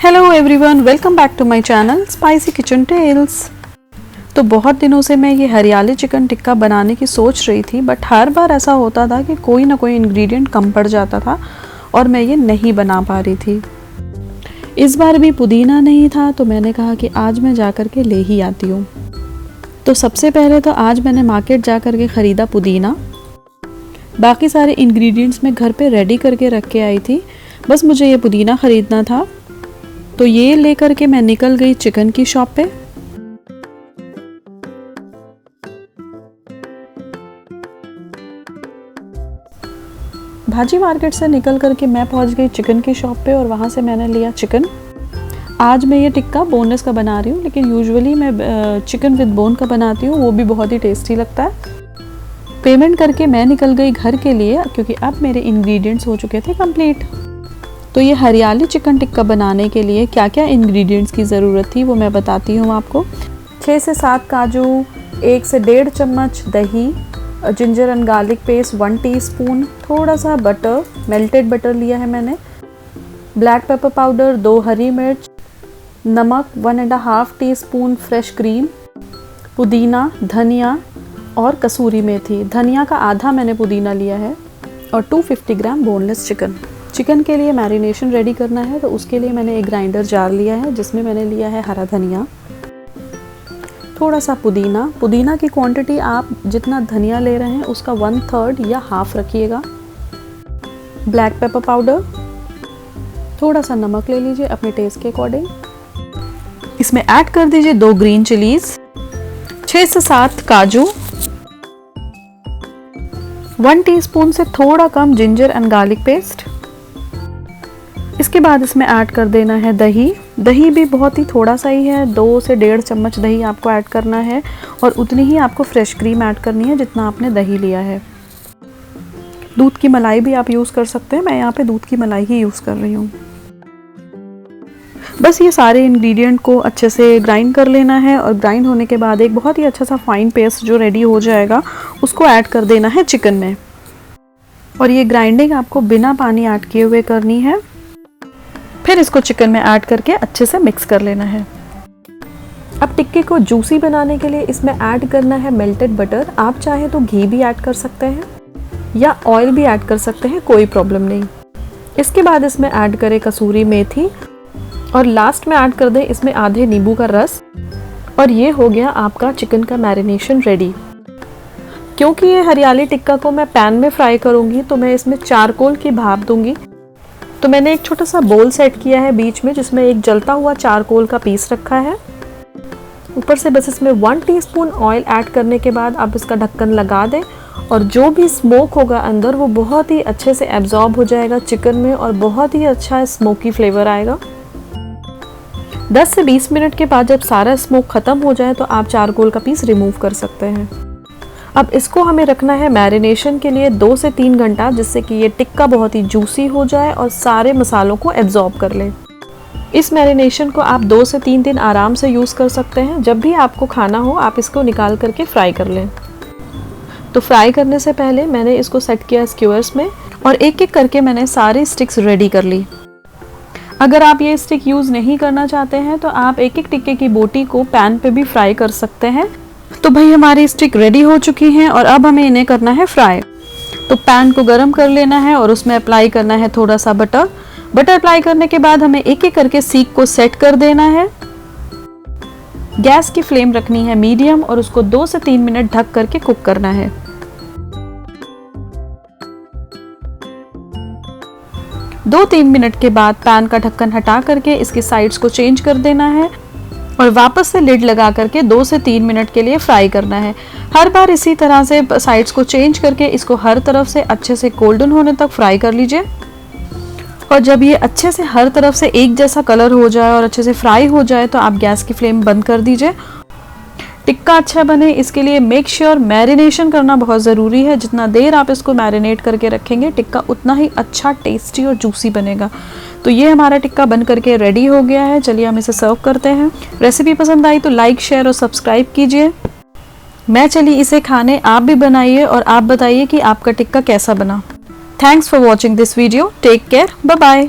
Hello everyone, welcome back to my channel spicy kitchen tales. तो बहुत दिनों से मैं ये हरियाली चिकन टिक्का बनाने की सोच रही थी, बट हर बार ऐसा होता था कि कोई ना कोई इंग्रेडिएंट कम पड़ जाता था और मैं ये नहीं बना पा रही थी। इस बार भी पुदीना नहीं था, तो मैंने कहा कि आज मैं जा कर के ले ही आती हूँ। तो सबसे पहले तो आज मैंने मार्केट जा कर के ख़रीदा पुदीना। बाकी सारे इंग्रेडिएंट्स मैं घर पे रेडी करके रख के आई थी, बस मुझे ये पुदीना ख़रीदना था। तो ये लेकर के मैं निकल गई चिकन की शॉप पे। भाजी मार्केट से निकल करके मैं पहुंच गई चिकन की शॉप पे और वहां से मैंने लिया चिकन। आज मैं ये टिक्का बोनलेस का बना रही हूँ, लेकिन यूजुअली मैं चिकन विद बोन का बनाती हूँ, वो भी बहुत ही टेस्टी लगता है। पेमेंट करके मैं निकल गई घर के लिए, क्योंकि अब मेरे इंग्रेडिएंट्स हो चुके थे कंप्लीट। तो ये हरियाली चिकन टिक्का बनाने के लिए क्या क्या इंग्रेडिएंट्स की ज़रूरत थी वो मैं बताती हूँ आपको। 6 से 7 काजू, 1 से 1.5 चम्मच दही, ginger and garlic paste 1 teaspoon, थोड़ा सा बटर, मेल्टेड बटर लिया है मैंने, ब्लैक पेपर पाउडर 2 हरी मिर्च, नमक 1.5 टीस्पून, फ्रेश क्रीम, पुदीना, धनिया और कसूरी मेथी। धनिया का आधा मैंने पुदीना लिया है और 250 ग्राम बोनलेस चिकन। चिकन के लिए मैरिनेशन रेडी करना है, तो उसके लिए मैंने एक ग्राइंडर जार लिया है जिसमें मैंने लिया है हरा धनिया, थोड़ा सा पुदीना। पुदीना की क्वांटिटी आप जितना धनिया ले रहे हैं उसका 1/3 या हाफ रखिएगा। ब्लैक पेपर पाउडर, थोड़ा सा नमक ले लीजिए अपने टेस्ट के अकॉर्डिंग। इसमें ऐड कर दीजिए 2 ग्रीन चिलीज, 6 से 7 काजू, 1 टीस्पून से थोड़ा कम जिंजर एंड गार्लिक पेस्ट। इसके बाद इसमें ऐड कर देना है दही। दही भी बहुत ही थोड़ा सा ही है, 2 से 1.5 चम्मच दही आपको ऐड करना है और उतनी ही आपको फ्रेश क्रीम ऐड करनी है जितना आपने दही लिया है। दूध की मलाई भी आप यूज़ कर सकते हैं, मैं यहाँ पे दूध की मलाई ही यूज़ कर रही हूँ। बस ये सारे इंग्रेडिएंट को अच्छे से ग्राइंड कर लेना है और ग्राइंड होने के बाद एक बहुत ही अच्छा सा फाइन पेस्ट जो रेडी हो जाएगा उसको ऐड कर देना है चिकन में। और ये ग्राइंडिंग आपको बिना पानी ऐड किए हुए करनी है। फिर इसको चिकन में ऐड करके अच्छे से मिक्स कर लेना है। अब टिक्के को जूसी बनाने के लिए इसमें ऐड करना है मेल्टेड बटर। आप चाहे तो घी भी ऐड कर सकते हैं या ऑयल भी ऐड कर सकते हैं, कोई प्रॉब्लम नहीं। इसके बाद इसमें ऐड करें कसूरी मेथी और लास्ट में ऐड कर दें इसमें आधे नींबू का रस। और ये हो गया आपका चिकन का मैरिनेशन रेडी। क्योंकि ये हरियाली टिक्का को मैं पैन में फ्राई करूँगी तो मैं इसमें चारकोल की भाप दूंगी। तो मैंने एक छोटा सा बोल सेट किया है बीच में, जिसमें एक जलता हुआ चारकोल का पीस रखा है। ऊपर से बस इसमें 1 टीस्पून ऑयल ऐड करने के बाद आप इसका ढक्कन लगा दें और जो भी स्मोक होगा अंदर वो बहुत ही अच्छे से एब्जॉर्ब हो जाएगा चिकन में और बहुत ही अच्छा स्मोकी फ्लेवर आएगा। 10 से 20 मिनट के बाद जब सारा स्मोक खत्म हो जाए तो आप चारकोल का पीस रिमूव कर सकते हैं। अब इसको हमें रखना है मैरिनेशन के लिए 2 से 3 घंटा, जिससे कि ये टिक्का बहुत ही जूसी हो जाए और सारे मसालों को एब्जॉर्ब कर ले। इस मैरिनेशन को आप 2 से 3 दिन आराम से यूज़ कर सकते हैं। जब भी आपको खाना हो आप इसको निकाल करके फ्राई कर लें। तो फ्राई करने से पहले मैंने इसको सेट किया स्क्यूअर्स में और एक एक करके मैंने सारी स्टिक्स रेडी कर ली। अगर आप ये स्टिक यूज़ नहीं करना चाहते हैं तो आप एक एक टिक्के की बोटी को पैन पे भी फ्राई कर सकते हैं। तो भाई हमारी स्टिक रेडी हो चुकी हैं और अब हमें इन्हें करना है फ्राई। तो पैन को गरम कर लेना है और उसमें अप्लाई करना है थोड़ा सा बटर। बटर अप्लाई करने के बाद हमें एक एक करके सीख को सेट कर देना है। गैस की फ्लेम रखनी है मीडियम और उसको 2 से 3 मिनट ढक करके कुक करना है। 2-3 मिनट के बाद पैन का ढक्कन हटा करके इसकी साइड्स को चेंज कर देना है और वापस से लिड लगा करके 2 से 3 मिनट के लिए फ्राई करना है। हर बार इसी तरह से साइड्स को चेंज करके इसको हर तरफ से अच्छे से गोल्डन होने तक फ्राई कर लीजिए। और जब ये अच्छे से हर तरफ से एक जैसा कलर हो जाए और अच्छे से फ्राई हो जाए तो आप गैस की फ्लेम बंद कर दीजिए। टिक्का अच्छा बने इसके लिए मेक श्योर मैरिनेशन करना बहुत ज़रूरी है। जितना देर आप इसको मैरिनेट करके रखेंगे टिक्का उतना ही अच्छा, टेस्टी और जूसी बनेगा। तो ये हमारा टिक्का बन करके रेडी हो गया है। चलिए हम इसे सर्व करते हैं। रेसिपी पसंद आई तो लाइक, शेयर और सब्सक्राइब कीजिए। मैं चली इसे खाने, आप भी बनाइए और आप बताइए कि आपका टिक्का कैसा बना। Thanks for watching this video. Take care, bye bye.